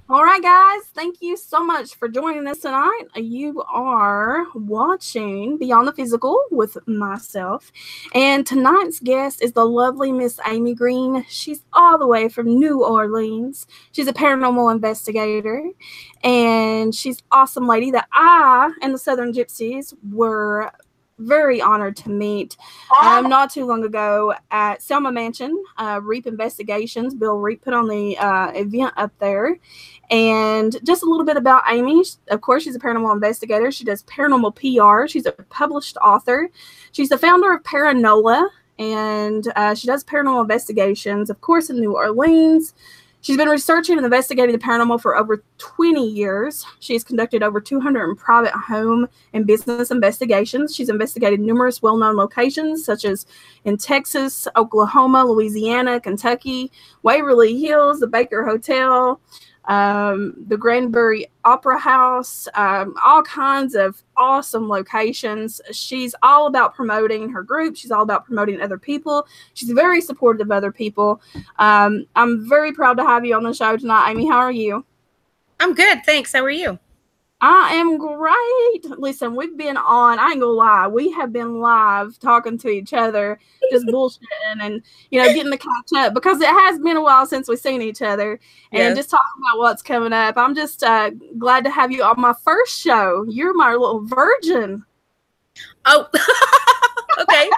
All right, guys, thank you so much for joining us tonight. You are watching Beyond the Physical with myself, and tonight's guest is the lovely Miss Amy Green. She's all the way from New Orleans. She's a paranormal investigator, and she's an awesome lady that I and the Southern Gypsies were very honored to meet not too long ago at Selma Mansion. Reap Investigations, Bill Reap put on the event up there. And just a little bit about Amy. Of course, she's a paranormal investigator. She does paranormal PR. She's a published author. She's the founder of ParaNOLA, and she does paranormal investigations, of course, in New Orleans. She's been researching and investigating the paranormal for over 20 years. She's conducted over 200 private home and business investigations. She's investigated numerous well-known locations, such as in Texas, Oklahoma, Louisiana, Kentucky, Waverly Hills, the Baker Hotel, the Grandbury Opera House, all kinds of awesome locations. She's all about promoting her group. She's all about promoting other people. She's very supportive of other people. I'm very proud to have you on the show tonight, Amy. How are you? I'm good, thanks. How are you? I am great. Listen, we've been on, I ain't gonna lie, we have been live talking to each other, just bullshitting and, getting to catch up because it has been a while since we've seen each other and just talking about what's coming up. I'm just glad to have you on my first show. You're my little virgin. Oh, okay.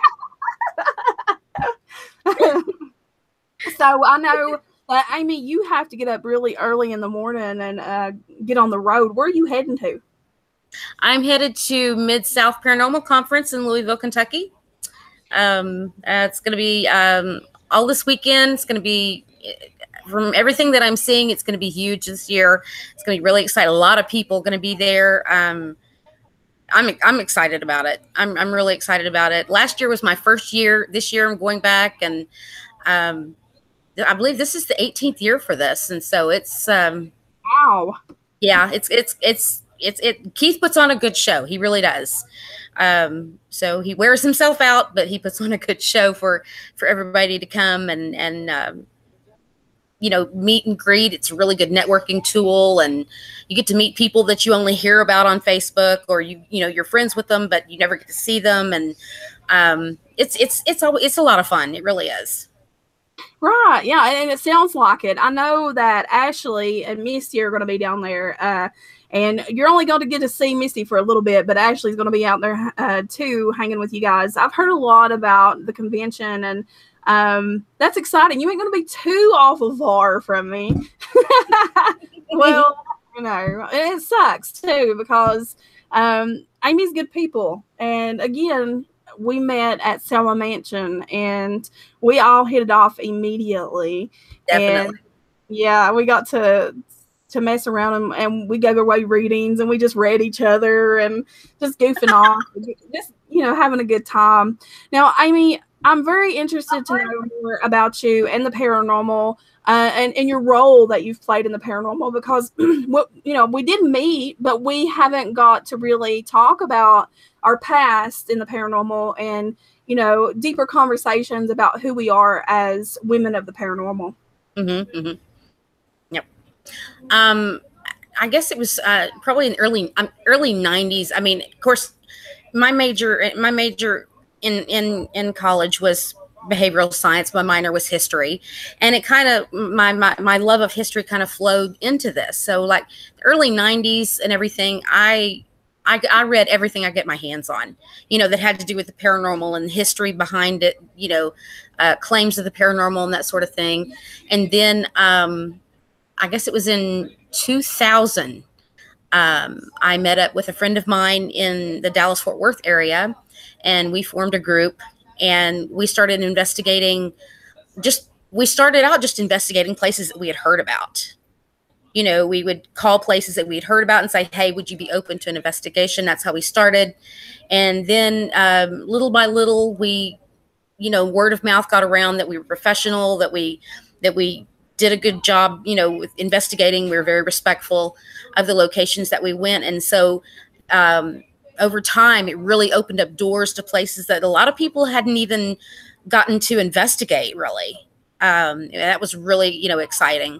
So I know, Amy, you have to get up really early in the morning and get on the road. Where are you heading to? I'm headed to Mid-South Paranormal Conference in Louisville, Kentucky. It's going to be all this weekend. It's going to be, from everything that I'm seeing, it's going to be huge this year. It's going to be really exciting. A lot of people going to be there. I'm excited about it. I'm really excited about it. Last year was my first year. This year I'm going back, and I believe this is the 18th year for this, and so it's wow. Yeah, it's Keith puts on a good show. He really does. So he wears himself out, but he puts on a good show for everybody to come and meet and greet. It's a really good networking tool, and you get to meet people that you only hear about on Facebook, or you're friends with them, but you never get to see them, and it's a lot of fun. It really is. Right, yeah, and it sounds like it. I know that Ashley and Misty are going to be down there, and you're only going to get to see Misty for a little bit, but Ashley's going to be out there too, hanging with you guys. I've heard a lot about the convention, and that's exciting. You ain't going to be too awful far from me. Well, it sucks too because Amy's good people, and again, we met at Selma Mansion and we all hit it off immediately. Definitely. And yeah, we got to mess around and we gave away readings and we just read each other and just goofing off, just, having a good time. Now, Amy, I'm very interested to know more about you and the paranormal and your role that you've played in the paranormal because, we did meet, but we haven't got to really talk about our past in the paranormal and, deeper conversations about who we are as women of the paranormal. Mm-hmm, mm-hmm. Yep. I guess it was probably in early 90s. I mean, of course, my major in college was behavioral science. My minor was history, and it kind of my love of history kind of flowed into this. So like the early 90s and everything, I read everything I get my hands on, that had to do with the paranormal and the history behind it, claims of the paranormal and that sort of thing. And then I guess it was in 2000, I met up with a friend of mine in the Dallas-Fort Worth area, and we formed a group, and we started investigating. We started out just investigating places that we had heard about. We would call places that we'd heard about and say, hey, would you be open to an investigation? That's how we started. And then little by little, we, word of mouth got around that we were professional, that we did a good job, with investigating. We were very respectful of the locations that we went. And so over time, it really opened up doors to places that a lot of people hadn't even gotten to investigate, really. That was really, exciting.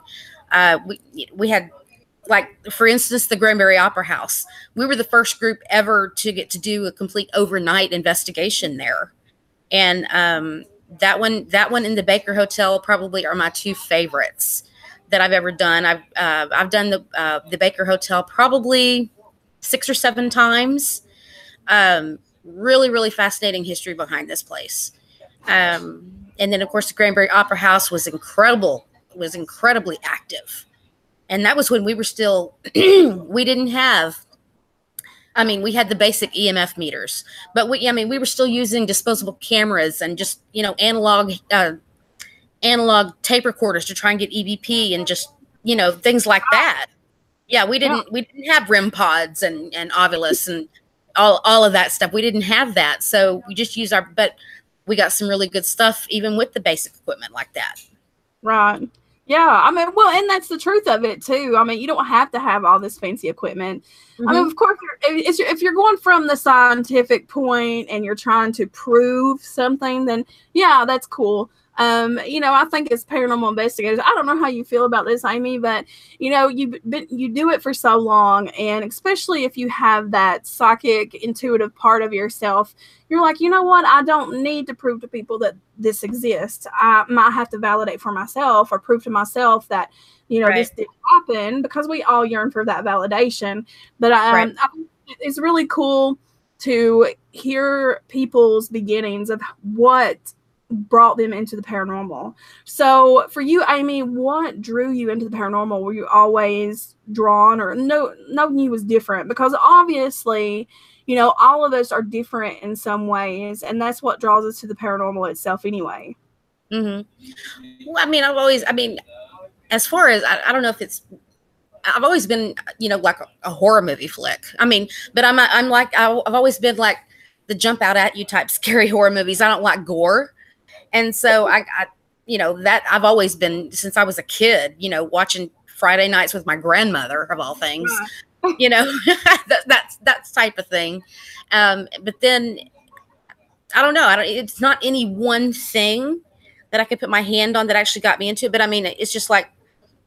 We had, like, for instance, the Grandbury Opera House. We were the first group ever to get to do a complete overnight investigation there. And that one in the Baker Hotel probably are my two favorites that I've ever done. I've done the Baker Hotel probably 6 or 7 times. Really, really fascinating history behind this place. And then, of course, the Grandbury Opera House was incredible. It was incredibly active. And that was when we were still, we didn't have, I mean, we had the basic EMF meters, but we were still using disposable cameras and just, analog tape recorders to try and get EVP and just, things like that. Yeah, we didn't have REM pods and Ovilus and all of that stuff. We didn't have that. So we just used but we got some really good stuff even with the basic equipment like that. Right. Yeah, I mean, well, and that's the truth of it too. I mean, you don't have to have all this fancy equipment. I mean, of course, if you're going from the scientific point and you're trying to prove something, then yeah, that's cool. I think as paranormal investigators, I don't know how you feel about this, Amy, but you do it for so long, and especially if you have that psychic, intuitive part of yourself, you're like, you know what? I don't need to prove to people that this exists. I might have to validate for myself or prove to myself that, this did happen, because we all yearn for that validation. But I think it's really cool to hear people's beginnings of what brought them into the paranormal. So for you, Amy, what drew you into the paranormal? Were you always drawn, or knowing you was different? Because obviously, all of us are different in some ways, and that's what draws us to the paranormal itself anyway. Well, as far as, I don't know if it's, I've always been, like a horror movie flick. But I've always been like the jump out at you type scary horror movies. I don't like gore. And so that I've always been, since I was a kid, watching Friday nights with my grandmother, of all things, that's type of thing. But then I don't know. It's not any one thing that I could put my hand on that actually got me into it. But it's just like,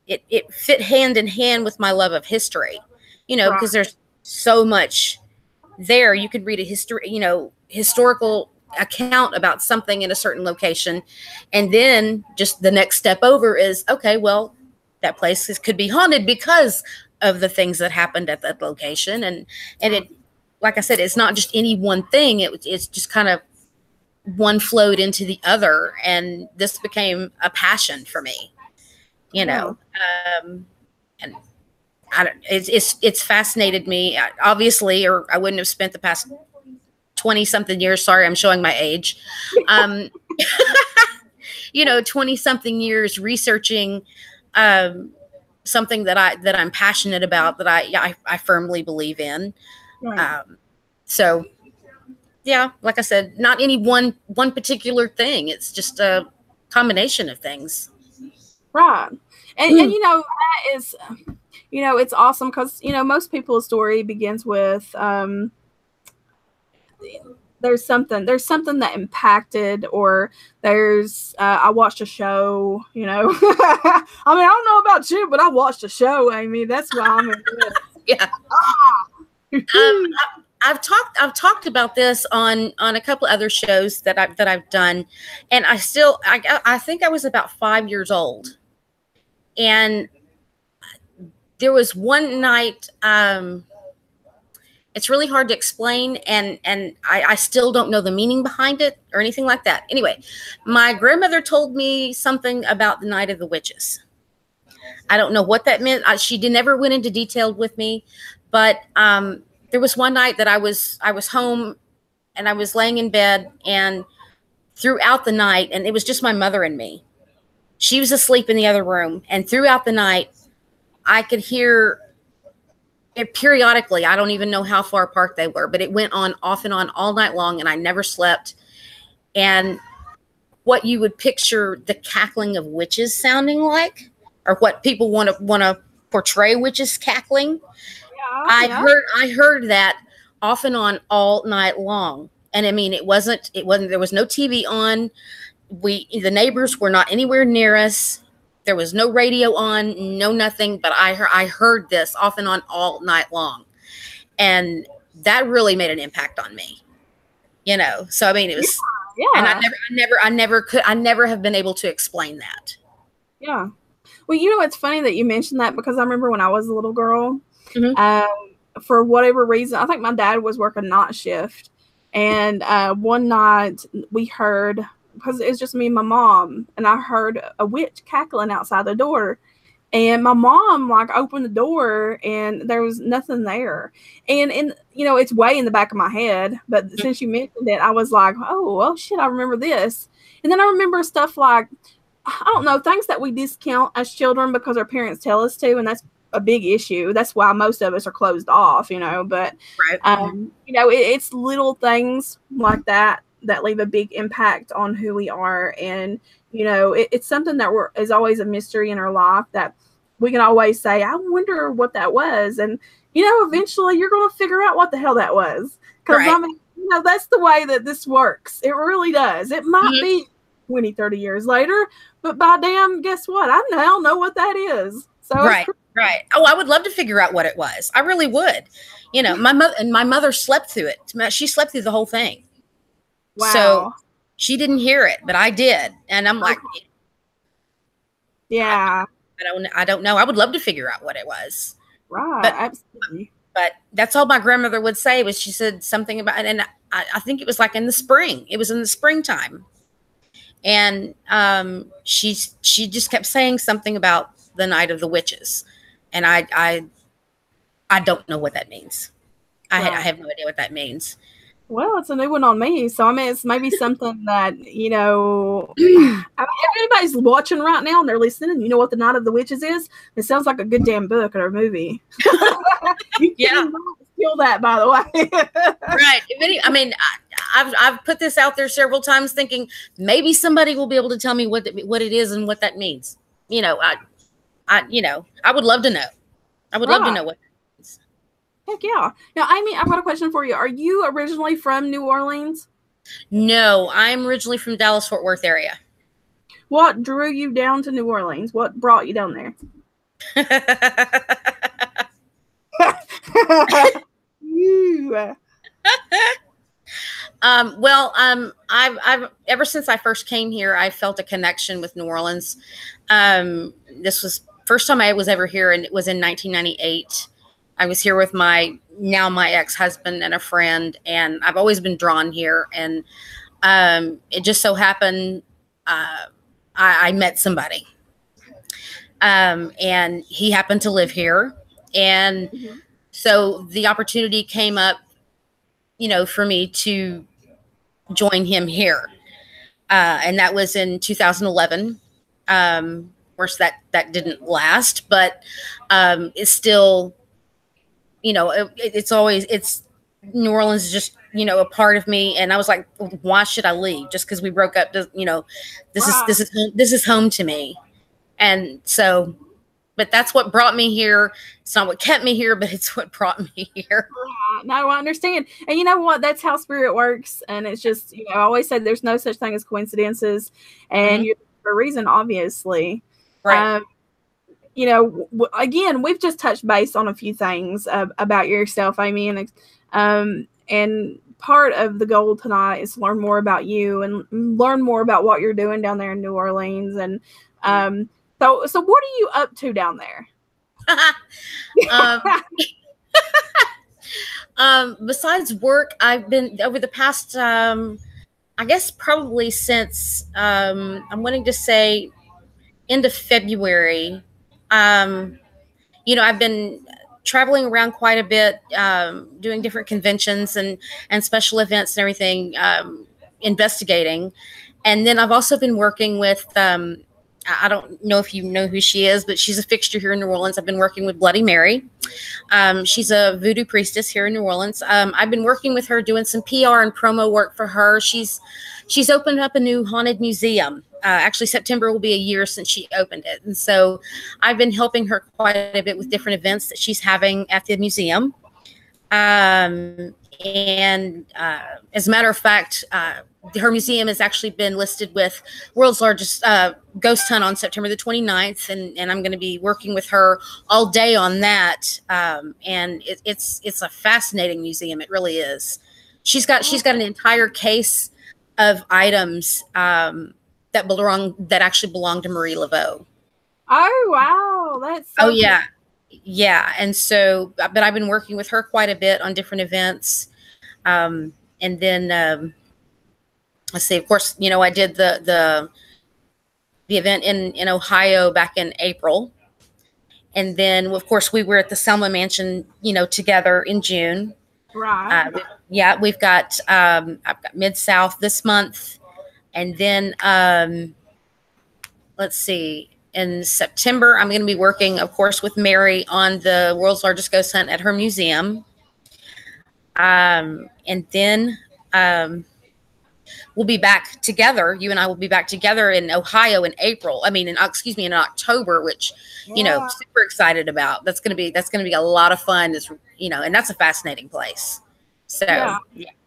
it fit hand in hand with my love of history, because there's so much there. You could read a historical account about something in a certain location, and then just the next step over is, okay, well, that place could be haunted because of the things that happened at that location. And it, like I said, it's not just any one thing. It's just kind of one flowed into the other, and this became a passion for me, and it's fascinated me, obviously, or I wouldn't have spent the past 20 something years. Sorry, I'm showing my age. 20 something years researching something that I'm passionate about, that I firmly believe in. Right. So yeah, like I said, not any one particular thing. It's just a combination of things. Right. And that is, it's awesome because, most people's story begins with, there's something that impacted, or there's I watched a show, I don't know about you, but I watched a show, Amy. That's why I'm in this. Yeah. I've talked about this on a couple other shows that I've done, and I think I was about 5 years old, and there was one night. It's really hard to explain, and I still don't know the meaning behind it or anything like that. Anyway, my grandmother told me something about the Night of the Witches. I don't know what that meant. She never went into detail with me, but there was one night that I was home, and I was laying in bed, and throughout the night, and it was just my mother and me. She was asleep in the other room, and throughout the night, I could hear it periodically. I don't even know how far apart they were, but it went on off and on all night long, and I never slept. And what you would picture the cackling of witches sounding like, or what people want to portray witches cackling. Yeah, I heard that off and on all night long. And it wasn't, there was no TV on. The neighbors were not anywhere near us. There was no radio on, no nothing, but I heard this off and on all night long. And that really made an impact on me, you know? So, I mean, it was, and I never have been able to explain that. Yeah. Well, you know, it's funny that you mentioned that, because I remember when I was a little girl, for whatever reason, I think my dad was working night shift. And one night we heard, because it was just me and my mom, and I heard a witch cackling outside the door. And my mom like opened the door and there was nothing there. And you know, it's way in the back of my head, but since you mentioned it, I was like, oh shit, I remember this. And then I remember stuff like, I don't know, things that we discount as children because our parents tell us to, and that's a big issue. That's why most of us are closed off, you know. But you know, it's little things like that that leave a big impact on who we are. And you know, it's something that is always a mystery in our life that we can always say, I wonder what that was. And, you know, eventually you're going to figure out what the hell that was. Because, I mean, you know, that's the way that this works. It really does. It might be 20, 30 years later, but by damn, guess what? I now know what that is. So right. Oh, I would love to figure out what it was. I really would. You know, my mother slept through it. She slept through the whole thing. Wow. So she didn't hear it, but I did. And I'm like, yeah, I don't know. I would love to figure out what it was. Right. But, absolutely. But that's all my grandmother would say was she said something about it. And I think it was like in the spring. It was in the springtime. And she just kept saying something about the night of the witches. And I don't know what that means. I have no idea what that means. Well, it's a new one on me. So, I mean, it's maybe something that, you know, I mean, if anybody's watching right now and they're listening, you know what the Night of the Witches is? It sounds like a good damn book or a movie. You can steal that, by the way. Right. I mean, I've put this out there several times thinking maybe somebody will be able to tell me what it is and what that means. You know, I would love to know. I would love to know what. Heck yeah. Now, Amy, I've got a question for you. Are you originally from New Orleans? No, I'm originally from Dallas-Fort Worth area. What drew you down to New Orleans? What brought you down there? I've ever since I first came here, I felt a connection with New Orleans. This was first time I was ever here, and it was in 1998. I was here with my ex-husband and a friend, and I've always been drawn here. And it just so happened I met somebody, and he happened to live here. And so the opportunity came up, you know, for me to join him here. And that was in 2011. Of course, that didn't last, but it's still, you know, it's New Orleans is just, you know, a part of me. And I was like, why should I leave? Just because we broke up, you know, this is home to me. And so, but that's what brought me here. It's not what kept me here, but it's what brought me here. No, I understand. And you know what? That's how spirit works. And it's just, you know, I always say there's no such thing as coincidences. And you're for a reason, obviously. Right. You know, again, we've just touched base on a few things about yourself, Amy, and part of the goal tonight is to learn more about you and learn more about what you're doing down there in New Orleans. And so what are you up to down there? Besides work, I've been over the past, I guess probably since I'm wanting to say end of February. You know, I've been traveling around quite a bit, doing different conventions and special events and everything, investigating. And then I've also been working with, I don't know if you know who she is, but she's a fixture here in New Orleans. I've been working with Bloody Mary. She's a voodoo priestess here in New Orleans. I've been working with her, doing some PR and promo work for her. She's opened up a new haunted museum. Actually, September will be a year since she opened it. And so I've been helping her quite a bit with different events that she's having at the museum. And as a matter of fact, her museum has actually been listed with world's largest ghost hunt on September the 29th. And I'm going to be working with her all day on that. And it's a fascinating museum. It really is. She's got an entire case of items that actually belong to Marie Laveau. Oh, wow. That's so cool. Yeah. And so, but I've been working with her quite a bit on different events. And then, let's see, of course, you know, I did the event in Ohio back in April. And then, of course, we were at the Selma Mansion, you know, together in June. Right. We've got, I've got Mid-South this month. And then, let's see, in September, I'm going to be working, of course, with Mary on the world's largest ghost hunt at her museum. And then we'll be back together. You and I will be back together in Ohio in April. I mean, in October, which, you know, super excited about. That's going to be a lot of fun. It's, you know, and that's a fascinating place. So yeah.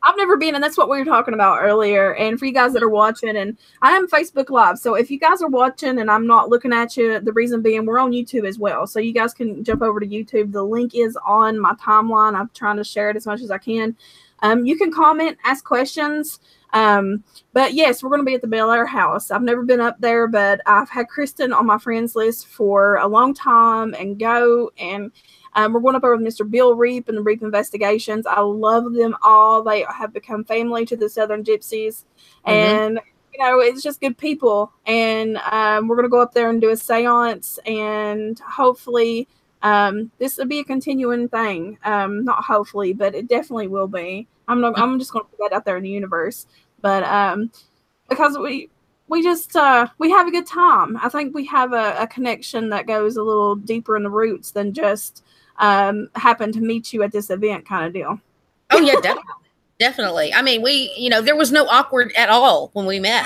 I've never been, and that's what we were talking about earlier. And for you guys that are watching, and I am Facebook Live, so if you guys are watching and I'm not looking at you, the reason being we're on YouTube as well. So you guys can jump over to YouTube. The link is on my timeline. I'm trying to share it as much as I can. You can comment, ask questions. But yes, we're going to be at the Bel Air house. I've never been up there, but I've had Kristen on my friends list for a long time and go. And we're going up over with Mr. Bill Reap and the Reap Investigations. I love them all. They have become family to the Southern Gypsies. And, you know, it's just good people. And we're going to go up there and do a seance. And hopefully this will be a continuing thing. Not hopefully, but it definitely will be. I'm just going to put that out there in the universe. But because we have a good time. I think we have a connection that goes a little deeper in the roots than just happen to meet you at this event kind of deal. Oh yeah, definitely. I mean, you know, there was no awkward at all when we met.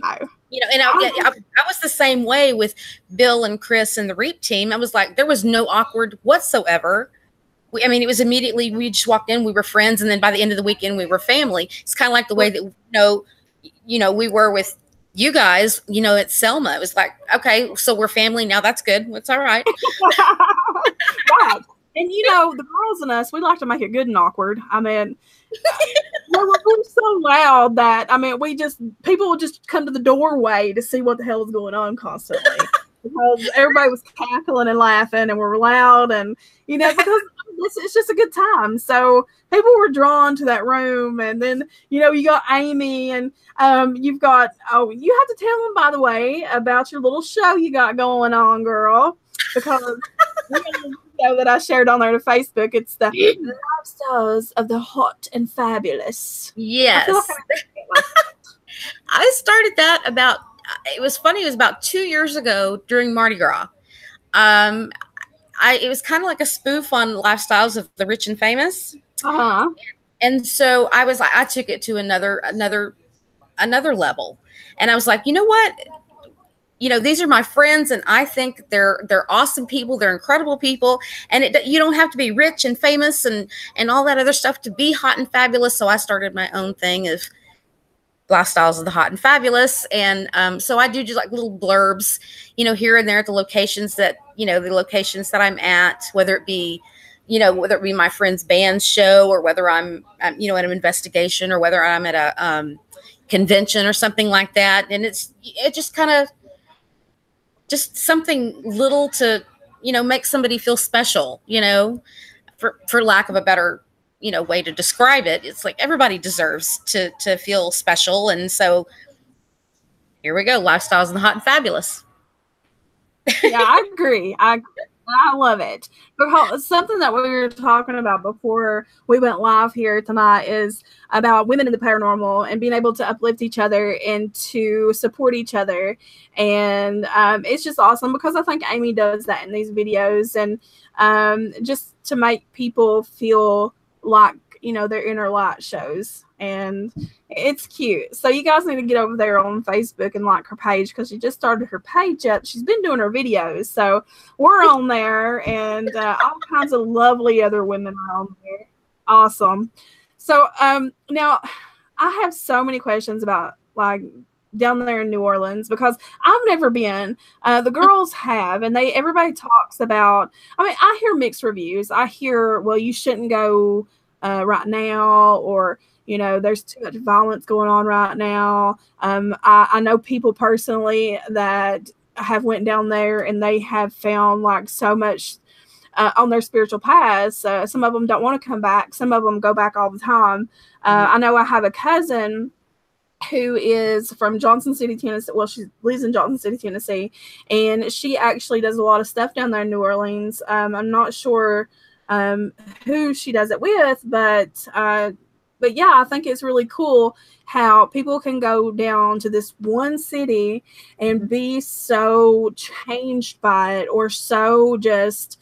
No. You know, and I was the same way with Bill and Chris and the Reap team. I was like, there was no awkward whatsoever. I mean, it was immediately, we just walked in, we were friends, and then by the end of the weekend, we were family. It's kind of like the way that, you know, we were with you guys, you know, at Selma. It was like, okay, so we're family now. That's good. It's all right. Right. And, you know, the girls and us, we like to make it good and awkward. I mean, we're so loud that, I mean, people would just come to the doorway to see what the hell is going on constantly. Because everybody was cackling and laughing and we're loud and, you know, because it's just a good time. So people were drawn to that room. And then, you know, you got Amy and you've got, you have to tell them, by the way, about your little show you got going on, girl. Because the video that I shared on there to Facebook, it's the lifestyles of the hot and fabulous. Yes. I started that about, it was funny, it was about 2 years ago during Mardi Gras. It was kind of like a spoof on lifestyles of the rich and famous. And so I took it to another level. And I was like, you know what? You know, these are my friends, and I think they're awesome people. They're incredible people, and you don't have to be rich and famous and all that other stuff to be hot and fabulous. So I started my own thing of lifestyles of the hot and fabulous, and so I do just like little blurbs, you know, here and there at the locations that I'm at, whether it be my friend's band show or whether I'm you know, at an investigation or whether I'm at a convention or something like that, and it just kind of just something little to, you know, make somebody feel special, you know, for lack of a better, you know, way to describe it. It's like everybody deserves to feel special. And so here we go. Lifestyles of the hot and fabulous. Yeah, I agree. I love it. Because something that we were talking about before we went live here tonight is about women in the paranormal and being able to uplift each other and to support each other. And it's just awesome because I think Amy does that in these videos, and just to make people feel like, their inner light shows, and it's cute. So you guys need to get over there on Facebook and like her page, because she just started her page up. She's been doing her videos, so we're on there, and all kinds of lovely other women are on there. Awesome. So now I have so many questions about like down there in New Orleans, because I've never been. The girls have, and everybody talks about. I mean, I hear mixed reviews. I hear, well, you shouldn't go right now, or there's too much violence going on right now. I know people personally that have went down there, and they have found like so much on their spiritual paths. Some of them don't want to come back. Some of them go back all the time. I know I have a cousin who is from Johnson City, Tennessee. Well, she lives in Johnson City, Tennessee, and she actually does a lot of stuff down there in New Orleans. I'm not sure who she does it with, but yeah, I think it's really cool how people can go down to this one city and be so changed by it, or so just,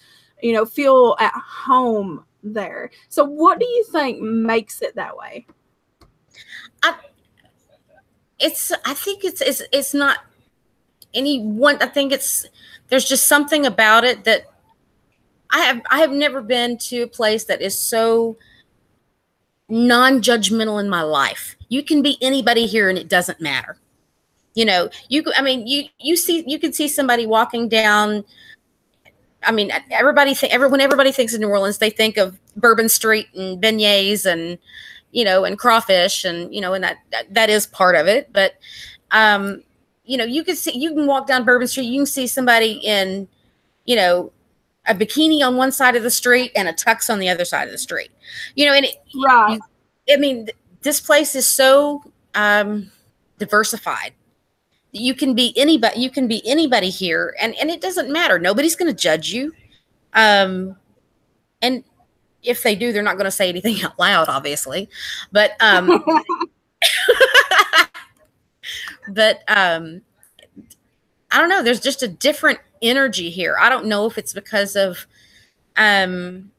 feel at home there. So what do you think makes it that way? I think it's not any one. I think there's just something about it that I have never been to a place that is so non-judgmental in my life. You can be anybody here and it doesn't matter. You can see somebody walking down. I mean, when everybody thinks of New Orleans, they think of Bourbon Street and beignets and and crawfish, and and that is part of it. But you can walk down Bourbon Street, you can see somebody in a bikini on one side of the street and a tux on the other side of the street. Right. This place is so diversified. You can be anybody. You can be anybody here, and it doesn't matter. Nobody's going to judge you. And if they do, they're not going to say anything out loud, obviously. But but I don't know. There's just a different energy here. I don't know if it's because of some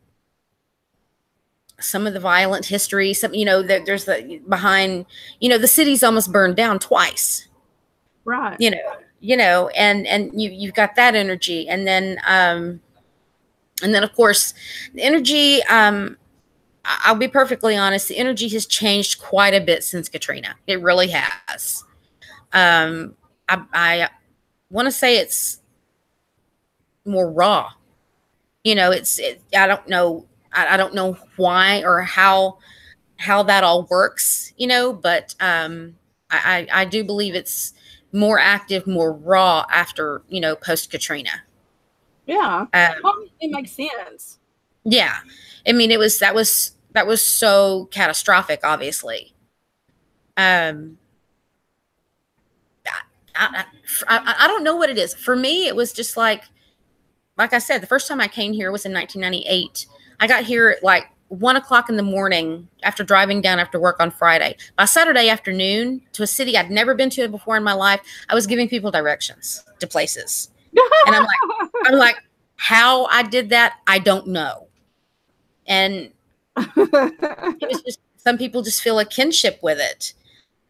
of the violent history. There's behind. The city's almost burned down twice. Right. And you've got that energy, and then of course the energy. I'll be perfectly honest. The energy has changed quite a bit since Katrina. It really has. I want to say it's more raw. I don't know. I don't know why or how that all works. But I do believe it's more active, more raw after post Katrina. Yeah, it makes sense. Yeah, I mean that was so catastrophic. Obviously, I don't know what it is. For me, it was just like I said, the first time I came here was in 1998. I got here at like 1 o'clock in the morning after driving down after work on Friday. By Saturday afternoon, to a city I'd never been to before in my life, I was giving people directions to places. And I'm like, how I did that, I don't know. And it was just, some people just feel a kinship with it.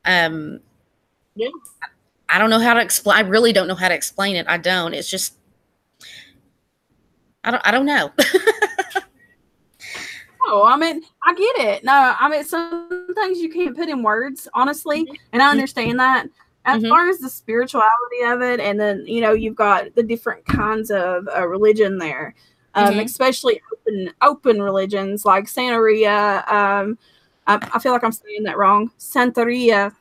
Yeah. I don't know how to explain. I really don't know how to explain it. I don't. It's just, I don't know. Oh, I mean, I get it. No, I mean, some things you can't put in words, honestly, and I understand that. As far as the spirituality of it, and then you've got the different kinds of religion there, especially open religions like Santeria. I feel like I'm saying that wrong. Santeria.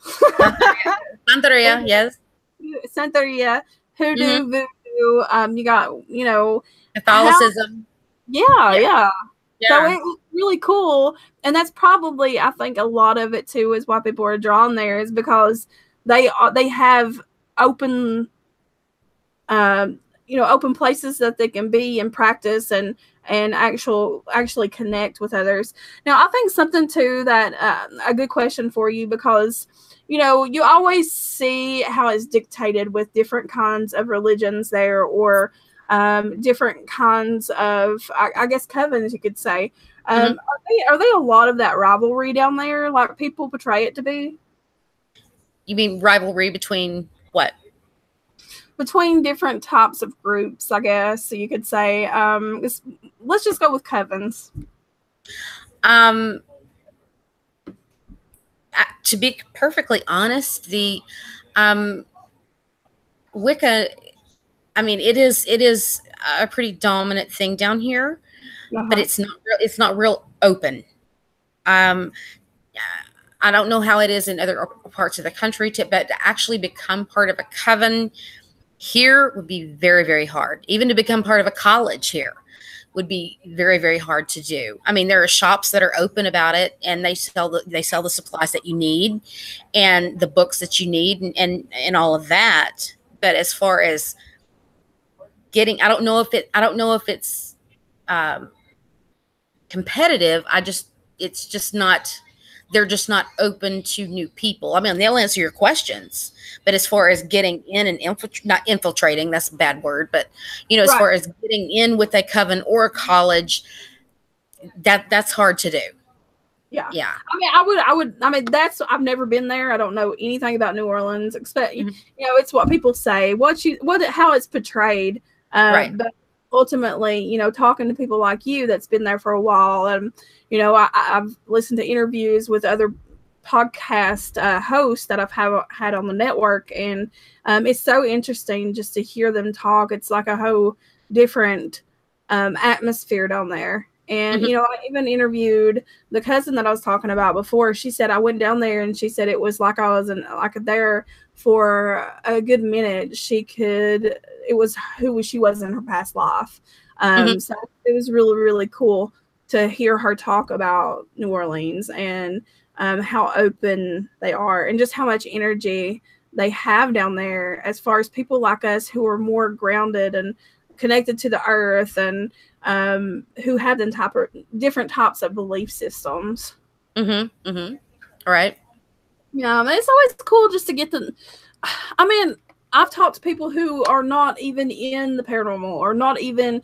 Santeria, yes. Santeria, hoodoo, voodoo. You got Catholicism. Yeah. So it's really cool, and that's probably, I think, a lot of it too is why people are drawn there, is because they have open, open places that they can be and practice and actually connect with others. Now, I think something too that a good question for you, because you always see how it's dictated with different kinds of religions there, or different kinds of, I guess, covens, you could say. Mm-hmm. Are they a lot of that rivalry down there, like people portray it to be? You mean rivalry between what? Between different types of groups, I guess you could say. Let's just go with covens. To be perfectly honest, the Wicca, I mean, it is a pretty dominant thing down here, but it's not real open. I don't know how it is in other parts of the country, but to actually become part of a coven here would be very, very hard. Even to become part of a college here would be very, very hard to do. I mean, there are shops that are open about it, and they sell the supplies that you need and the books that you need and all of that. But as far as getting, I don't know if it's competitive. It's just not. They're just not open to new people. I mean, they'll answer your questions, but as far as getting in and not infiltrating, that's a bad word, but as far as getting in with a coven or a college, that's hard to do. Yeah. Yeah. I mean, I've never been there. I don't know anything about New Orleans, except, it's what people say, how it's portrayed. Right. But ultimately, talking to people like you that's been there for a while, and I've listened to interviews with other podcast hosts that I've had on the network, and it's so interesting just to hear them talk. It's like a whole different atmosphere down there. And I even interviewed the cousin that I was talking about before. She said I went down there, and she said it was like I was there for a good minute. It was who she was in her past life. So it was really, really cool to hear her talk about New Orleans and how open they are and just how much energy they have down there as far as people like us who are more grounded and connected to the earth and who have different types of belief systems. All right. Yeah, it's always cool just to get I mean, I've talked to people who are not even in the paranormal or not even,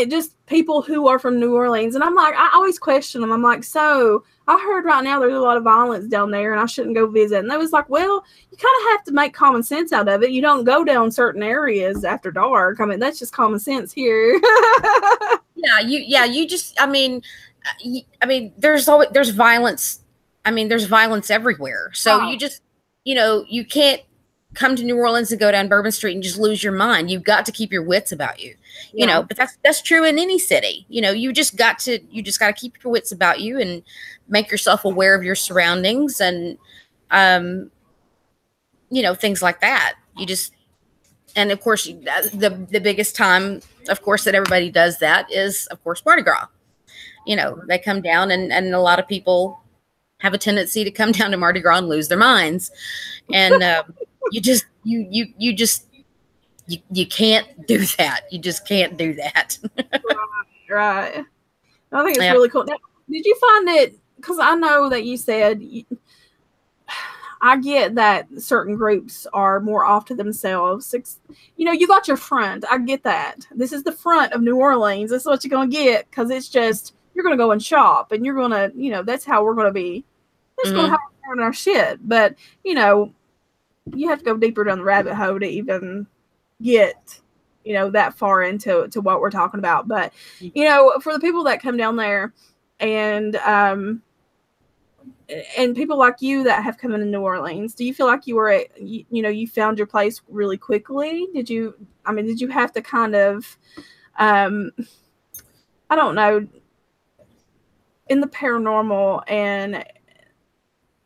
just people who are from New Orleans. And I'm like, I always question them. I'm like, so I heard right now there's a lot of violence down there and I shouldn't go visit. And they was like, well, you kind of have to make common sense out of it. You don't go down certain areas after dark. I mean, that's just common sense here. You just, there's violence. I mean, there's violence everywhere. So you just, you can't come to New Orleans and go down Bourbon Street and just lose your mind. You've got to keep your wits about you, but that's true in any city. You just got to keep your wits about you and make yourself aware of your surroundings and, things like that. And of course the biggest time, of course, that everybody does that is of course Mardi Gras. They come down and a lot of people have a tendency to come down to Mardi Gras and lose their minds. And, you can't do that. You just can't do that. Right. I think it's really cool. Now, did you find it, because I know that you said, I get that certain groups are more off to themselves. You got your front. I get that. This is the front of New Orleans. This is what you're going to get, because it's just, you're going to go and shop, and you're going to, that's how we're going to be. That's going to have our shit. But, you have to go deeper down the rabbit hole to even get, that far into what we're talking about. But, for the people that come down there and people like you that have come into New Orleans, do you feel like you found your place really quickly? Did you have to kind of, I don't know, in the paranormal and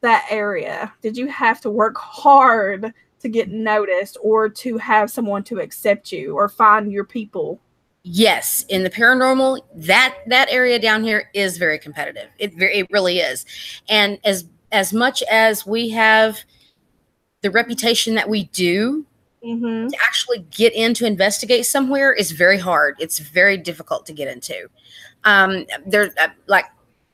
that area, did you have to work hard to get noticed or to have someone to accept you or find your people? Yes, in the paranormal, that area down here is very competitive. It really is. And as much as we have the reputation that we do, to actually get in to investigate somewhere is very hard. It's very difficult to get into. There's like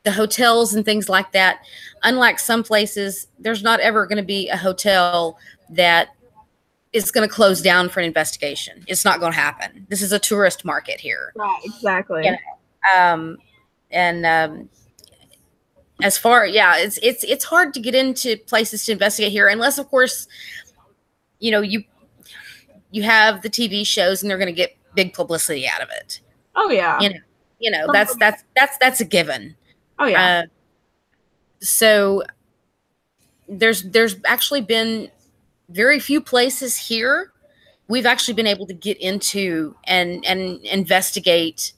the hotels and things like that. Unlike some places, there's not ever going to be a hotel that is going to close down for an investigation. It's not going to happen. This is a tourist market here. Right, exactly. and as far, yeah, it's hard to get into places to investigate here, unless, of course, you have the TV shows and they're going to get big publicity out of it. Oh yeah. That's a given. Oh yeah. So there's actually been very few places here we've actually been able to get into and investigate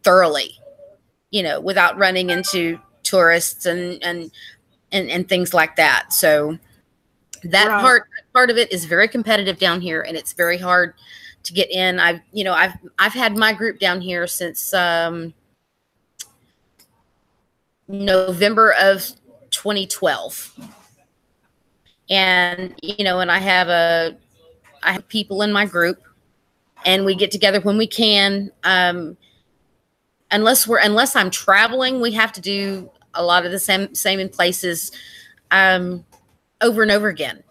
thoroughly, without running into tourists and things like that. So that part of it is very competitive down here, and it's very hard to get in. I've had my group down here since November of 2012, and and I have people in my group, and we get together when we can. Unless I'm traveling, we have to do a lot of the same in places over and over again.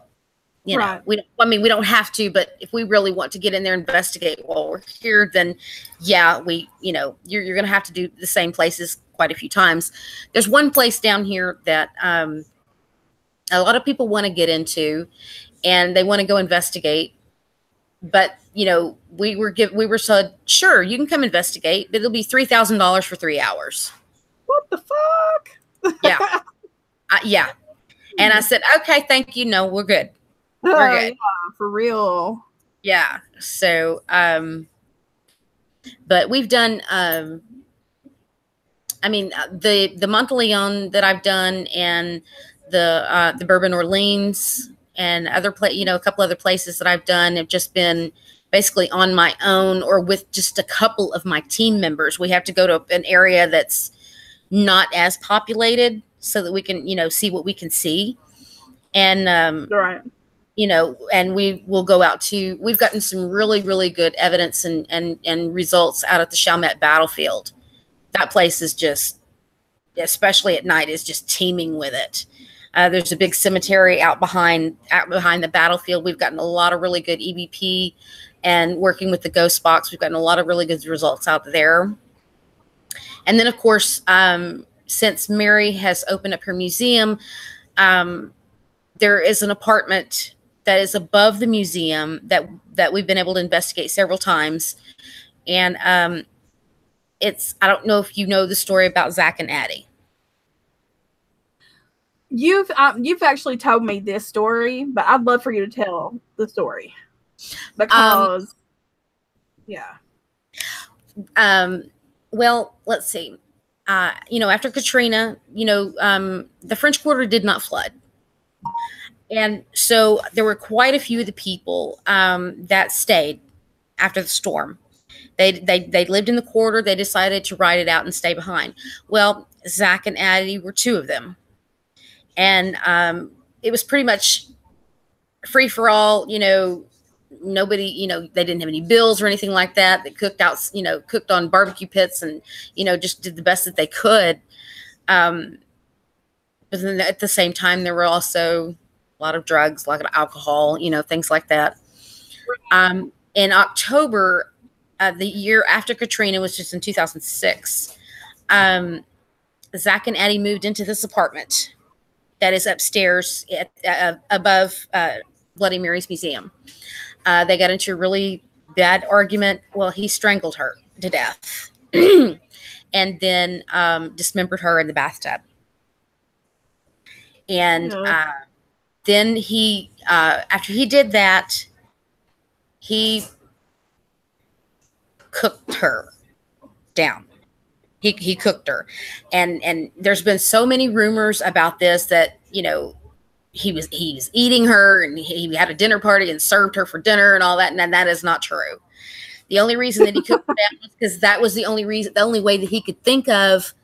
We don't have to, but if we really want to get in there and investigate while we're here, then yeah, you're going to have to do the same places quite a few times. There's one place down here that a lot of people want to get into, and they want to go investigate. But we were said, sure, you can come investigate, but it'll be $3,000 for 3 hours. What the fuck? Yeah, yeah. And I said, okay, thank you. No, we're good. We're good. Yeah, for real. Yeah. So, but we've done. The Monteleone that I've done, and the Bourbon Orleans, and a couple other places that I've done have just been basically on my own or with just a couple of my team members. We have to go to an area that's not as populated so that we can, see what we can see. And, and we will go out we've gotten some really, really good evidence and results out at the Chalmette Battlefield. That place is just, especially at night, is just teeming with it. There's a big cemetery out behind the battlefield. We've gotten a lot of really good EVP, and working with the ghost box, we've gotten a lot of really good results out there. And then, of course, since Mary has opened up her museum, there is an apartment that is above the museum that we've been able to investigate several times. And I don't know if you know the story about Zach and Addie. You've actually told me this story, but I'd love for you to tell the story because, well, let's see. After Katrina, the French Quarter did not flood, and so there were quite a few of the people that stayed after the storm. They lived in the quarter. They decided to ride it out and stay behind. Well, Zach and Addie were two of them. And it was pretty much free for all, nobody, they didn't have any bills or anything like that. They cooked on barbecue pits and, just did the best that they could. But then at the same time, there were also a lot of drugs, a lot of alcohol, things like that. In October, the year after Katrina, was just in 2006, Zach and Addie moved into this apartment that is upstairs above Bloody Mary's museum. They got into a really bad argument. Well, he strangled her to death and then dismembered her in the bathtub. And then he, after he did that, he cooked her down. He cooked her, and there's been so many rumors about this that he was eating her, and he had a dinner party and served her for dinner and all that, and that is not true. The only reason that he cooked her down was because that was the only way that he could think of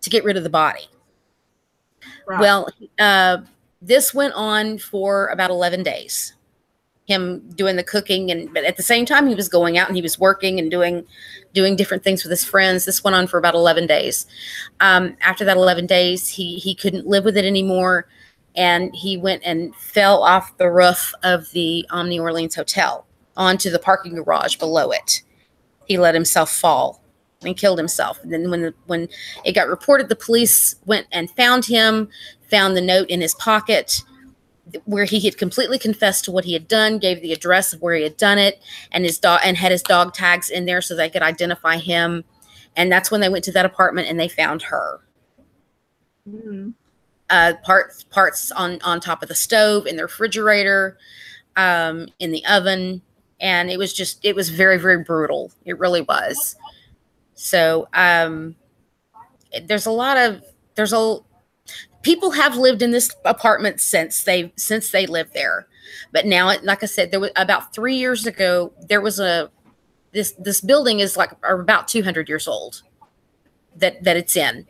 to get rid of the body. Right. Well, this went on for about 11 days. Him doing the cooking, but at the same time he was going out and he was working and doing different things with his friends. This went on for about 11 days. After that 11 days, he couldn't live with it anymore, and he went and fell off the roof of the Omni Orleans Hotel onto the parking garage below it. He let himself fall and killed himself. And then when it got reported, the police went and found him, found the note in his pocket where he had completely confessed to what he had done, gave the address of where he had done it, and had his dog tags in there so they could identify him. And that's when they went to that apartment and they found her. Mm-hmm. Parts on top of the stove, in the refrigerator, in the oven. And it was very, very brutal. It really was. So, people have lived in this apartment since they lived there. But now, like I said, there was about 3 years ago, there was this building is like about 200 years old that it's in.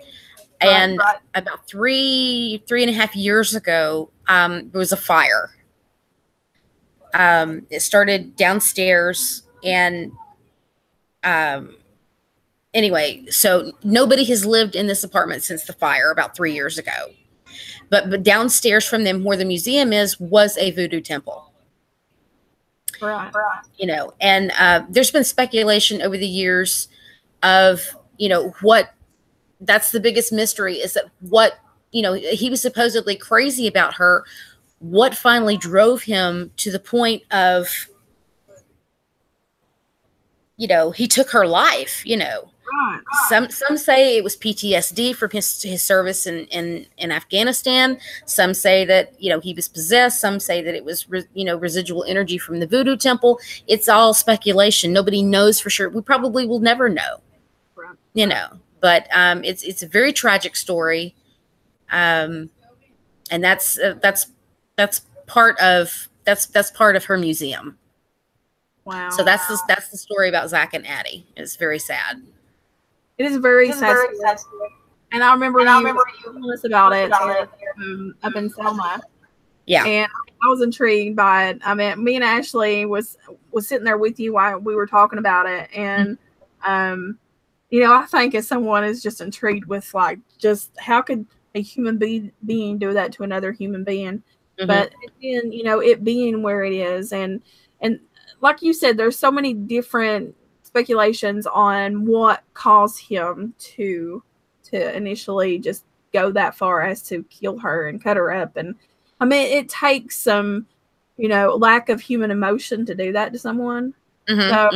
And about three and a half years ago, there was a fire. It started downstairs, and anyway, so nobody has lived in this apartment since the fire about 3 years ago. But downstairs from them, where the museum is, was a voodoo temple. Right. You know, and there's been speculation over the years of, you know, that's the biggest mystery, is that he was supposedly crazy about her. What finally drove him to the point of, you know, he took her life, you know. Right. Some say it was PTSD from his service in Afghanistan. Some say that, you know, he was possessed. Some say that it was, residual energy from the voodoo temple. It's all speculation. Nobody knows for sure. We probably will never know, Right. You know. But it's a very tragic story, and that's part of her museum. Wow. So that's the story about Zach and Addie. It's very sad. It is very sad. And I remember you telling us about it up in Selma. Yeah. And I was intrigued by it. I mean, me and Ashley was sitting there with you while we were talking about it. And, I think as someone is just intrigued with, like, just how could a human being do that to another human being? Mm-hmm. But again, it being where it is. And like you said, there's so many different speculations on what caused him to initially just go that far as to kill her and cut her up. And I mean, it takes some, lack of human emotion to do that to someone. Mm-hmm, so,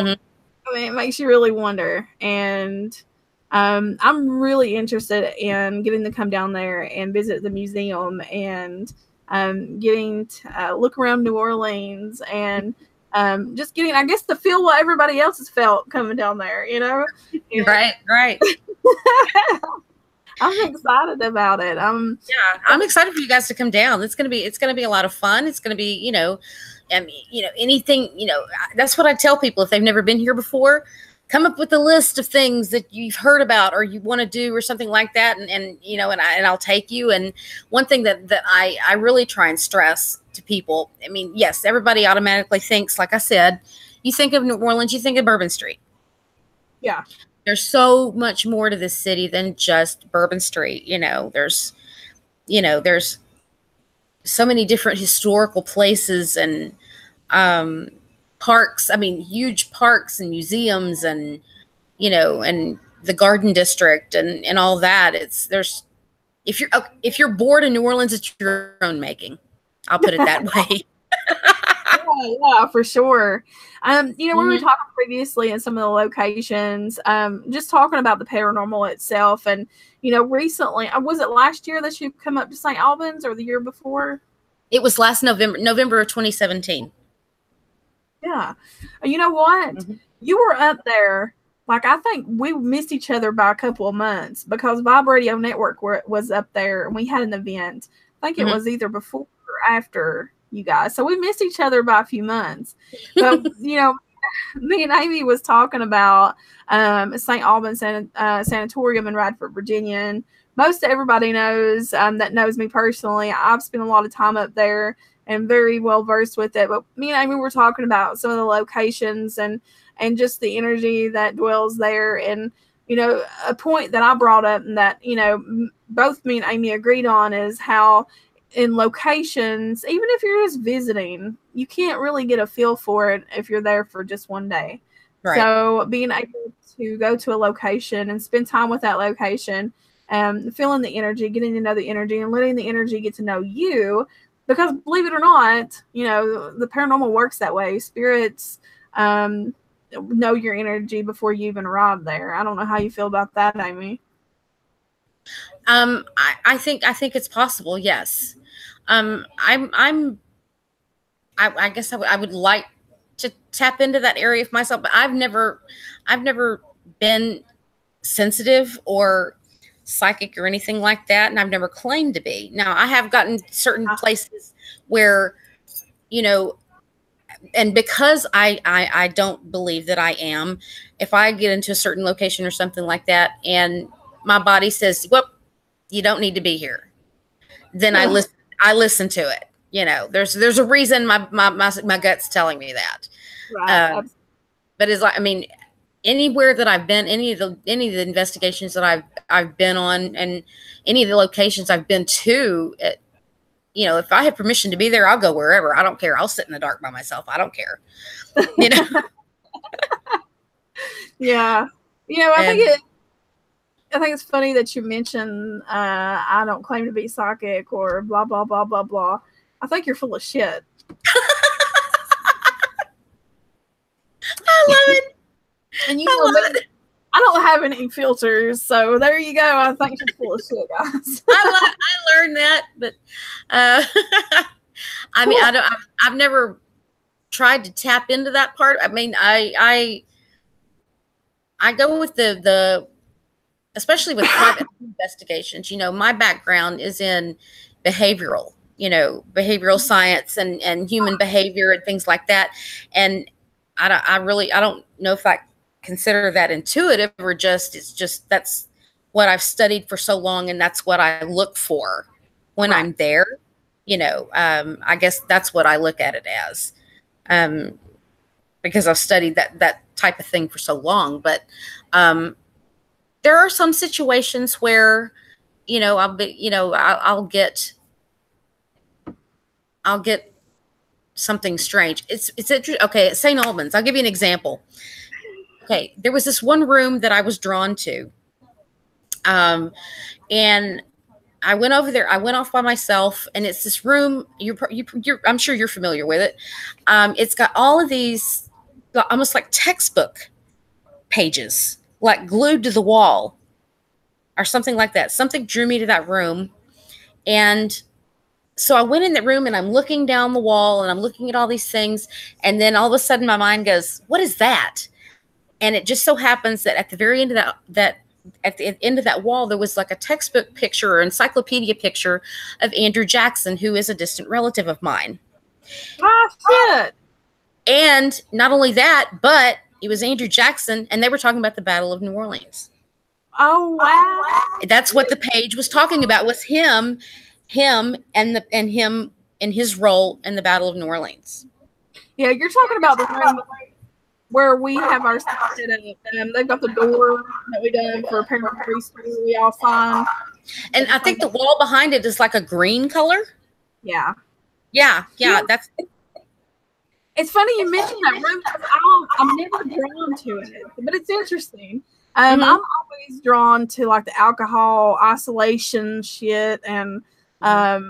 I mean, it makes you really wonder. And I'm really interested in getting to come down there and visit the museum and getting to look around New Orleans and just getting, I guess, to feel what everybody else has felt coming down there, Right. I'm excited about it. I'm excited for you guys to come down. It's gonna be a lot of fun. It's gonna be, anything, that's what I tell people if they've never been here before. Come up with a list of things that you've heard about or you want to do or something like that, and I'll take you. And one thing that I really try and stress to people, I mean, yes, everybody automatically thinks, like I said, you think of New Orleans, you think of Bourbon Street. Yeah. There's so much more to this city than just Bourbon Street. There's so many different historical places and parks. I mean, huge parks and museums and, and the Garden District and all that. If you're bored in New Orleans, it's your own making. I'll put it that way. Yeah, for sure. When we were talking previously in some of the locations, just talking about the paranormal itself, and recently, was it last year that you come up to St. Albans or the year before? It was last November of 2017. Yeah. You know what? Mm-hmm. You were up there. Like, I think we missed each other by a couple of months because Vibe Radio Network was up there and we had an event. I think it was either before or after you guys. So we missed each other by a few months. But, me and Amy was talking about St. Albans Sanatorium in Radford, Virginia. And most everybody knows that knows me personally. I've spent a lot of time up there and very well versed with it. But me and Amy were talking about some of the locations and just the energy that dwells there. And, a point that I brought up and that, both me and Amy agreed on is how in locations, even if you're just visiting, you can't really get a feel for it if you're there for just one day. Right. So being able to go to a location and spend time with that location, feeling the energy, getting to know the energy, and letting the energy get to know you. Because believe it or not, the paranormal works that way. Spirits know your energy before you even arrive there. I don't know how you feel about that, Amy. I think it's possible. Yes. I guess I would like to tap into that area of myself, but I've never been sensitive or psychic or anything like that, and I've never claimed to be. Now, I have gotten certain places where, and because I don't believe that I am, if I get into a certain location or something like that, and my body says, "Well, you don't need to be here," then I listen to it. There's a reason my gut's telling me that. Right. But it's like, I mean, anywhere that I've been, any of the investigations that I've been on, and any of the locations I've been to, if I have permission to be there, I'll go wherever. I don't care. I'll sit in the dark by myself. I don't care. Yeah. I think it's funny that you mentioned I don't claim to be psychic or blah, blah, blah, blah, blah. I think you're full of shit. I love it. And I don't have any filters, so there you go. I think you're full of shit, guys. I learned that, but I mean, I've never tried to tap into that part. I mean, I go with the especially with private investigations. My background is in behavioral science and human behavior and things like that. And I don't know if I consider that intuitive or that's what I've studied for so long, and that's what I look for when I'm there. I guess that's what I look at it as, because I've studied that type of thing for so long. But there are some situations where, I'll get something strange. It's interesting. Okay, at St. Albans, I'll give you an example. Okay, there was this one room that I was drawn to, and I went over there. I went off by myself, and it's this room. I'm sure you're familiar with it. It's got all of these almost like textbook pages, like glued to the wall, or something like that. Something drew me to that room, and so I went in that room, and I'm looking down the wall, and I'm looking at all these things, and then all of a sudden, my mind goes, "What is that?" And it just so happens that at the very end of at the end of that wall, there was like a textbook picture or encyclopedia picture of Andrew Jackson, who is a distant relative of mine. Oh, shit. And not only that, but it was Andrew Jackson, and they were talking about the Battle of New Orleans. Oh, wow. That's what the page was talking about, was him and him in his role in the Battle of New Orleans. Yeah, you're talking about the room where we have our stuff set up. They've got the door that we done for Paranormal PR. We all signed. And I think the wall behind it is like a green color. Yeah. Yeah. That's. It's funny you mentioned that room. I'm never drawn to it, but it's interesting. I'm always drawn to like the alcohol isolation shit, and a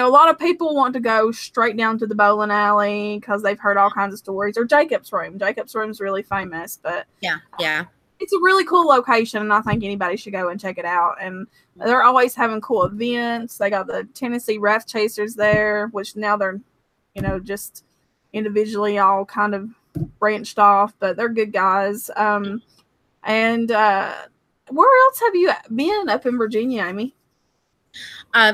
lot of people want to go straight down to the bowling alley because they've heard all kinds of stories. Or Jacob's room. Jacob's room is really famous, but yeah, it's a really cool location, and I think anybody should go and check it out. And they're always having cool events. They got the Tennessee Wrath Chasers there, which now they're, just individually all kind of branched off, but they're good guys. And where else have you been up in Virginia, Amy?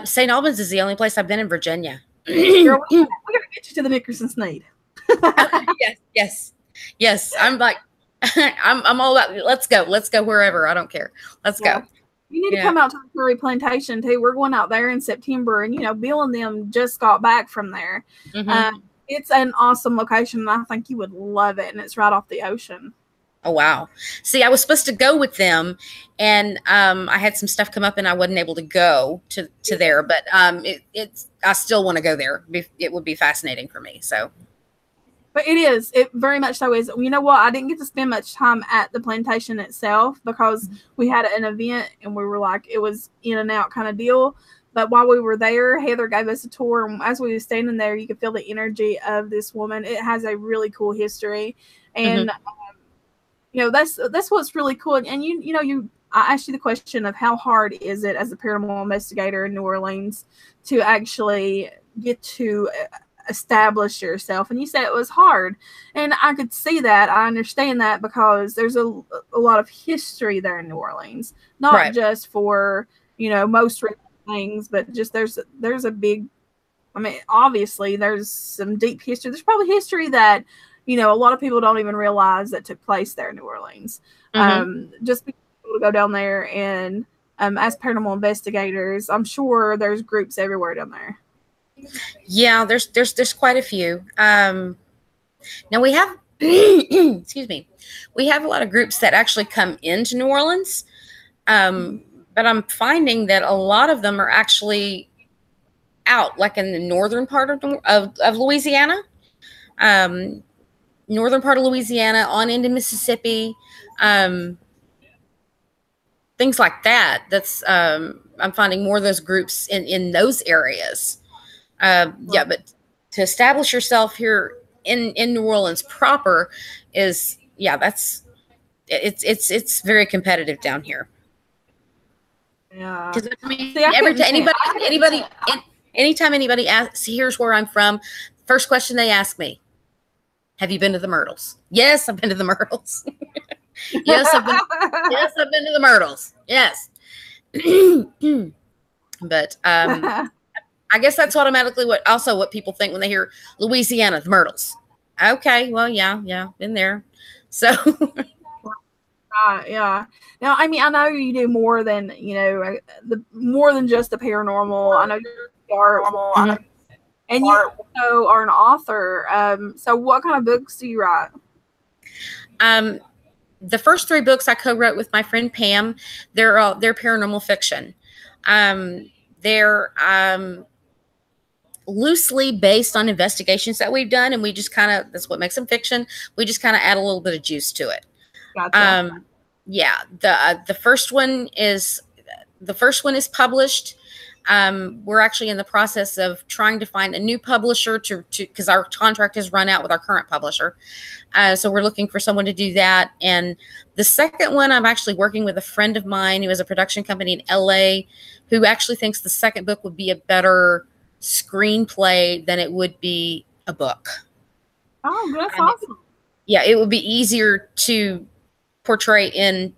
St. Albans is the only place I've been in Virginia. Girl, we gotta get you to the Nickerson Sneed. Yes. I'm like, I'm all about. Let's go wherever. I don't care. Let's go. You need to come out to Prairie Plantation too. We're going out there in September, and Bill and them just got back from there. It's an awesome location, and I think you would love it. And it's right off the ocean. Oh, wow. See, I was supposed to go with them, and I had some stuff come up, and I wasn't able to go to there. But I still want to go there. It would be fascinating for me. So, But it is. It very much so is. You know what? I didn't get to spend much time at the plantation itself because we had an event and we were like, it was in and out kind of deal. But while we were there, Heather gave us a tour. And as we were standing there, you could feel the energy of this woman. It has a really cool history. And, you know, that's what's really cool. And, I asked you the question of how hard is it as a paranormal investigator in New Orleans to actually get to establish yourself, and you said it was hard, and I could see that. I understand that because there's a lot of history there in New Orleans, not just for most things, but just there's a big, I mean, obviously there's some deep history. There's probably history that a lot of people don't even realize that took place there in New Orleans. Just being able to go down there and as paranormal investigators, I'm sure there's groups everywhere down there. Yeah, there's quite a few. Now we have, excuse me, we have a lot of groups that actually come into New Orleans, but I'm finding that a lot of them are actually out, like in the northern part of Louisiana, northern part of Louisiana on into Mississippi, things like that. That's I'm finding more of those groups in those areas. Yeah, but to establish yourself here in New Orleans proper is, it's very competitive down here. Yeah. I mean, anytime anybody asks, here's where I'm from, first question they ask me, have you been to the Myrtles? Yes, I've been to the Myrtles. Yes, I've been to the Myrtles. Yes. But I guess that's automatically what people think when they hear Louisiana, the Myrtles. Okay, well, yeah, been there. So, yeah. Now, I mean, I know you do more than more than just the paranormal. I know you're art, and you also are an author. So, what kind of books do you write? The first 3 books I co-wrote with my friend Pam. They're paranormal fiction. They're loosely based on investigations that we've done, and we just that's what makes them fiction. We just kind of add a little bit of juice to it. Gotcha. Yeah, the first one is published. We're actually in the process of trying to find a new publisher because our contract has run out with our current publisher. So we're looking for someone to do that. And the second one, I'm actually working with a friend of mine who has a production company in LA, who actually thinks the second book would be a better screenplay than it would be a book. Oh, that's awesome. It would be easier to portray in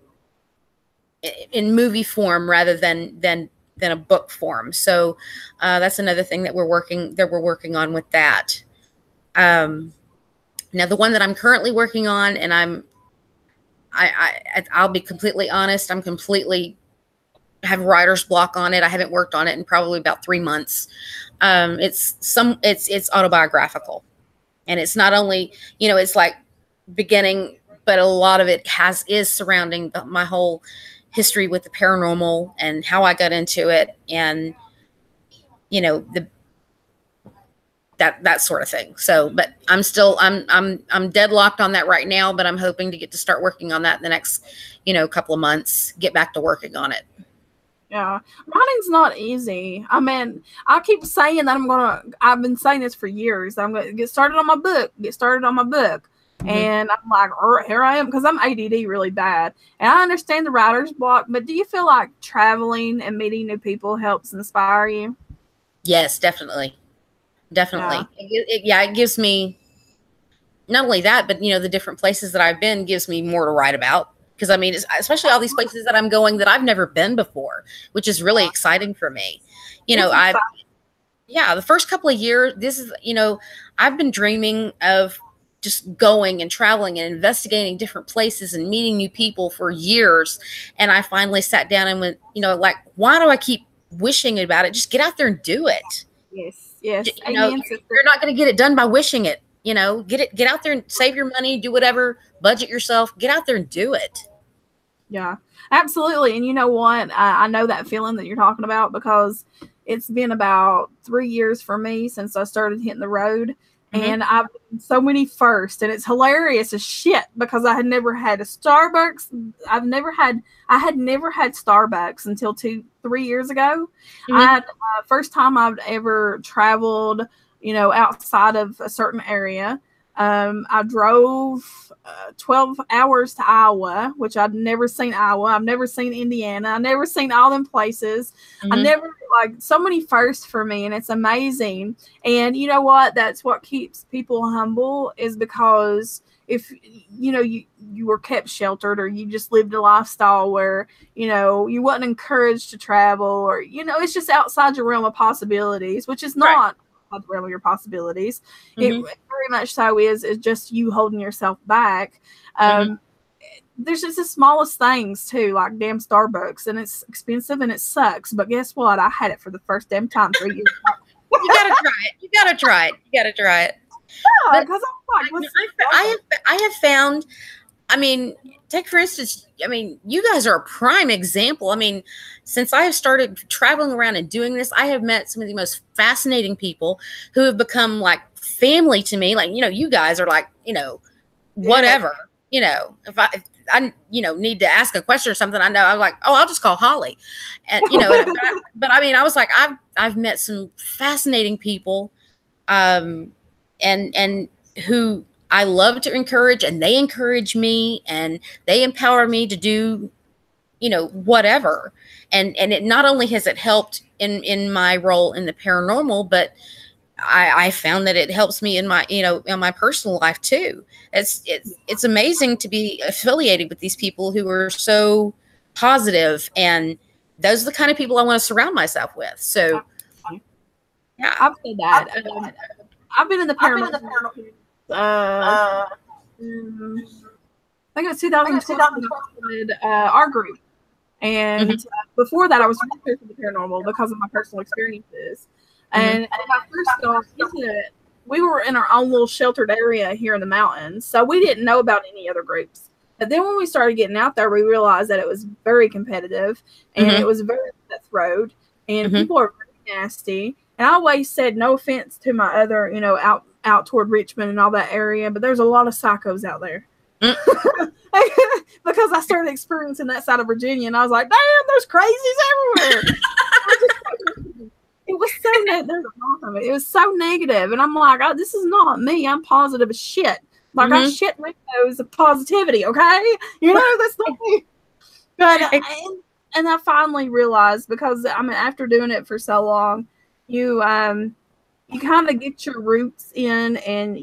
movie form rather than a book form. So that's another thing that we're working on with that. Now the one that I'm currently working on, and I'll be completely honest, have writer's block on it. I haven't worked on it in probably about 3 months. It's autobiographical, and it's not only, it's like beginning, but a lot of it is surrounding my whole history with the paranormal and how I got into it, and that sort of thing. So, but I'm deadlocked on that right now, but I'm hoping to get to start working on that in the next, couple of months, get back to working on it. Yeah. Writing's not easy. I mean, I keep saying that I've been saying this for years. I'm going to get started on my book. Mm-hmm. And I'm like, here I am, because I'm ADD really bad. And I understand the writer's block, but do you feel like traveling and meeting new people helps inspire you? Yes, definitely. Definitely. Yeah. It gives me not only that, but, the different places that I've been gives me more to write about. Because, I mean, especially all these places that I'm going that I've never been before, which is really exciting for me. The first couple of years, I've been dreaming of just going and traveling and investigating different places and meeting new people for years. And I finally sat down and went, why do I keep wishing about it? Just get out there and do it. Yes. You're not going to get it done by wishing it. Get out there and save your money, do whatever, budget yourself, get out there and do it. Yeah, absolutely. And you know what? I know that feeling that you're talking about, because it's been about 3 years for me since I started hitting the road. And I've been so many firsts, and it's hilarious as shit because I had never had a Starbucks. I had never had Starbucks until 3 years ago. I had first time I've ever traveled, outside of a certain area. I drove 12 hours to Iowa, which I'd never seen Iowa. I've never seen Indiana. I've never seen all them places. I never, so many firsts for me, and it's amazing. And you know what? That's what keeps people humble, is because if, you were kept sheltered, or you just lived a lifestyle where, you wasn't encouraged to travel, or, it's just outside your realm of possibilities, which is not the realm of your possibilities. It very much so is just you holding yourself back. There's just the smallest things too, like damn Starbucks, and it's expensive and it sucks, but guess what? I had it for the first damn time 3 years ago. You gotta try it. Yeah, because I'm like, I have found, take for instance, you guys are a prime example. Since I have started traveling around and doing this, I have met some of the most fascinating people who have become like family to me. Like, you guys are like, whatever, if I need to ask a question or something, I know I'm like, oh, I'll just call Holly. And, but I was like, I've met some fascinating people, and who I love to encourage, and they encourage me, and they empower me to do, whatever. And it not only has it helped in my role in the paranormal, but I found that it helps me in my, in my personal life too. It's amazing to be affiliated with these people who are so positive, and those are the kind of people I want to surround myself with. So yeah, I've said that. I've been in the paranormal. I think it was 2012, our group. And before that, I was researching the paranormal because of my personal experiences. And when I first got into it, we were in our own little sheltered area here in the mountains, so we didn't know about any other groups. But then when we started getting out there, we realized that it was very competitive, and it was very cutthroat, and people are very nasty. And I always said, no offense to my other, out toward Richmond and all that area, but there's a lot of psychos out there. Because I started experiencing that side of Virginia, and I was like, damn, there's crazies everywhere. It was so it was so negative, and I'm like, oh, this is not me. I'm positive as shit. Like I shit my nose of positivity. Okay, that's not me. But and I finally realized, because after doing it for so long, you kind of get your roots in, and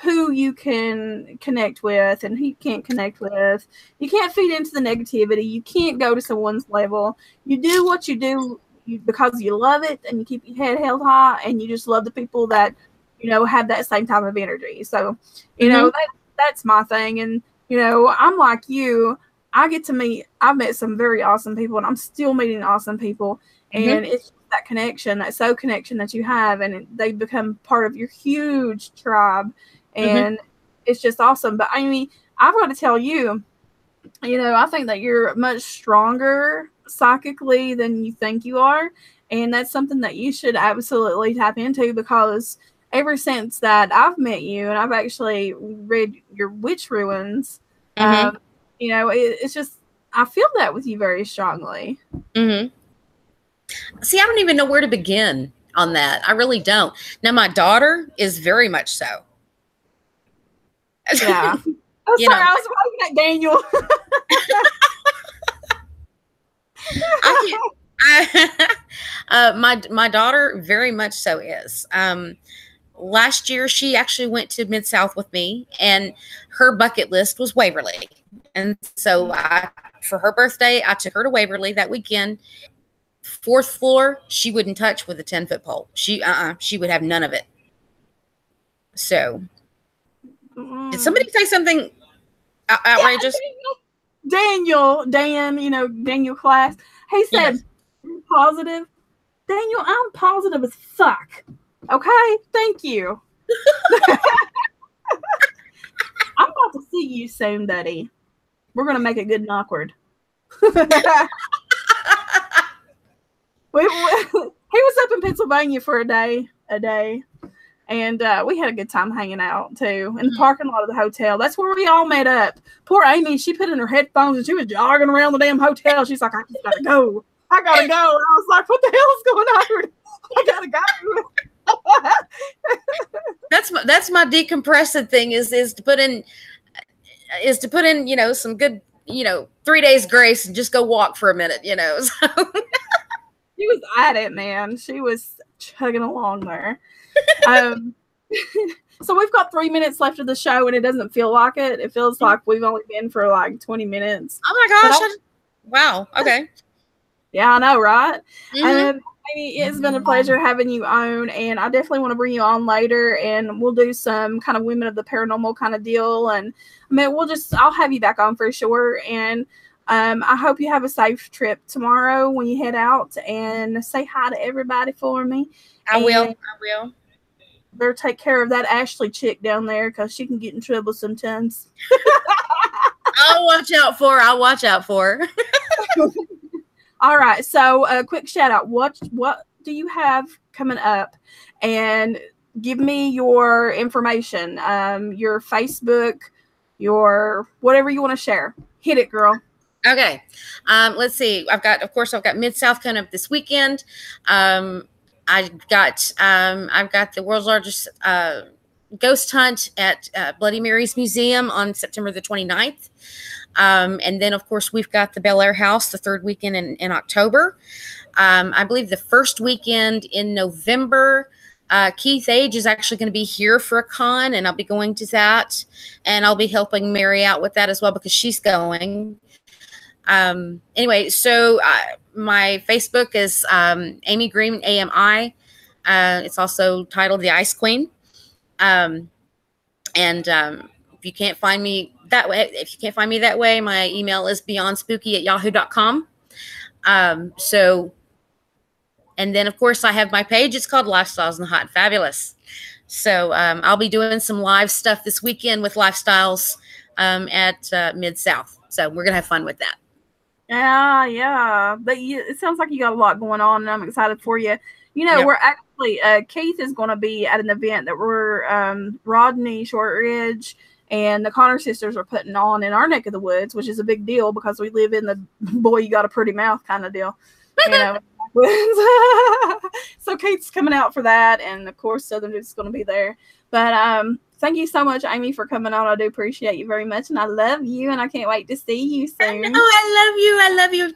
who you can connect with and who you can't connect with. You can't feed into the negativity. You can't go to someone's level. You do what you do because you love it, and you keep your head held high, and you just love the people that, have that same type of energy. So, that's my thing. And, I'm like you. I've met some very awesome people, and I'm still meeting awesome people. And it's that connection, that soul connection that you have, and they become part of your huge tribe. And it's just awesome. But I've got to tell you, I think that you're much stronger psychically than you think you are. And that's something that you should absolutely tap into, because ever since that I've met you, and I've actually read your witch ruins, it's just, I feel that with you very strongly. See, I don't even know where to begin on that. I really don't. Now, my daughter is very much so. Yeah. Oh, sorry, I was looking at Daniel. My daughter very much so is. Last year, she actually went to Mid-South with me, and her bucket list was Waverly. And so for her birthday, I took her to Waverly that weekend. 4th floor, she wouldn't touch with a 10-foot pole. She would have none of it. So, did somebody say something outrageous? Yeah, Daniel class. He said, positive. Daniel, I'm positive as fuck. Okay, thank you. I'm about to see you soon, buddy. We're gonna make it good and awkward. He was up in Pennsylvania for a day, And we had a good time hanging out too in the parking lot of the hotel. That's where we all met up. Poor Amy, she put in her headphones and she was jogging around the damn hotel. She's like, I just gotta go. I gotta go. I was like, what the hell is going on here? I gotta go. That's my decompressing thing is to put in you know, some good, you know, 3 days grace and just go walk for a minute, you know. So. She was at it, man. She was chugging along there. So we've got 3 minutes left of the show, and it doesn't feel like it. It feels like we've only been for like 20 minutes. Oh my gosh! Wow. Okay. Yeah, I know, right? Amy, it's been a pleasure having you on, and I definitely want to bring you on later, and we'll do some kind of women of the paranormal kind of deal. And I mean, I'll have you back on for sure. And I hope you have a safe trip tomorrow when you head out, and say hi to everybody for me. I will. Better take care of that Ashley chick down there because she can get in trouble sometimes. I'll watch out for her. All right. So a quick shout out. What do you have coming up? And give me your information, your Facebook, your whatever you want to share. Hit it, girl. Okay. Let's see. I've got Mid-South coming up this weekend. I've got the world's largest ghost hunt at Bloody Mary's Museum on September the 29th. And then, of course, we've got the Bel Air House the third weekend in October. I believe the first weekend in November, Keith Age is actually going to be here for a con, and I'll be going to that. And I'll be helping Mary out with that as well because she's going. Anyway, so my Facebook is Amy Green, AMI. It's also titled The Ice Queen. And if you can't find me that way, my email is beyondspooky@yahoo.com. And then, of course, I have my page. It's called Lifestyles in the Hot and Fabulous. So I'll be doing some live stuff this weekend with Lifestyles at Mid-South. So we're going to have fun with that. Yeah. But it sounds like you got a lot going on, and I'm excited for you. You know, we're actually, Keith is going to be at an event that we're, Rodney Shortridge and the Connor sisters are putting on in our neck of the woods, which is a big deal because we live in the boy, you got a pretty mouth kind of deal. You know? So Keith's coming out for that, and of course Southern is going to be there. But thank you so much, Amy, for coming on. I do appreciate you very much, and I love you, and I can't wait to see you soon. I love you.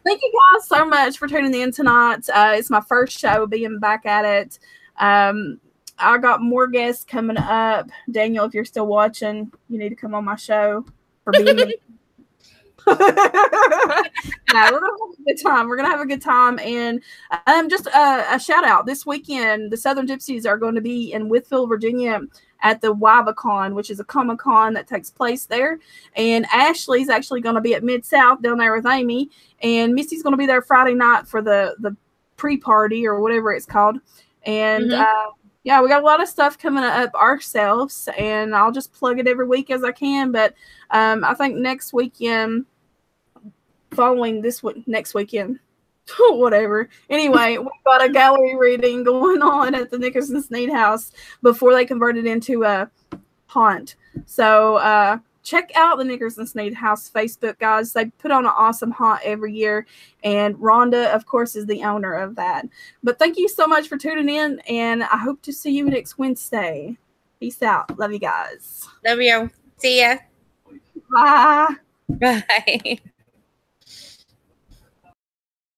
Thank you guys so much for tuning in tonight. It's my first show being back at it. I got more guests coming up. Daniel, if you're still watching, you need to come on my show for being me. No, we're gonna have a good time. We're gonna have a good time, and just a shout out. This weekend, the Southern Gypsies are going to be in Wytheville, Virginia, at the WivaCon, which is a Comic-Con that takes place there. And Ashley's actually going to be at Mid-South down there with Amy, and Missy's going to be there Friday night for the pre-party or whatever it's called. And yeah, we got a lot of stuff coming up ourselves, and I'll just plug it every week as I can. But I think next weekend, next weekend, whatever. Anyway, we've got a gallery reading going on at the Nickerson Sneed House before they convert it into a haunt. So check out the Nickerson Sneed House Facebook, guys. They put on an awesome haunt every year, and Rhonda, of course, is the owner of that. But thank you so much for tuning in, and I hope to see you next Wednesday. Peace out. Love you guys. Love you. See ya. Bye. Bye.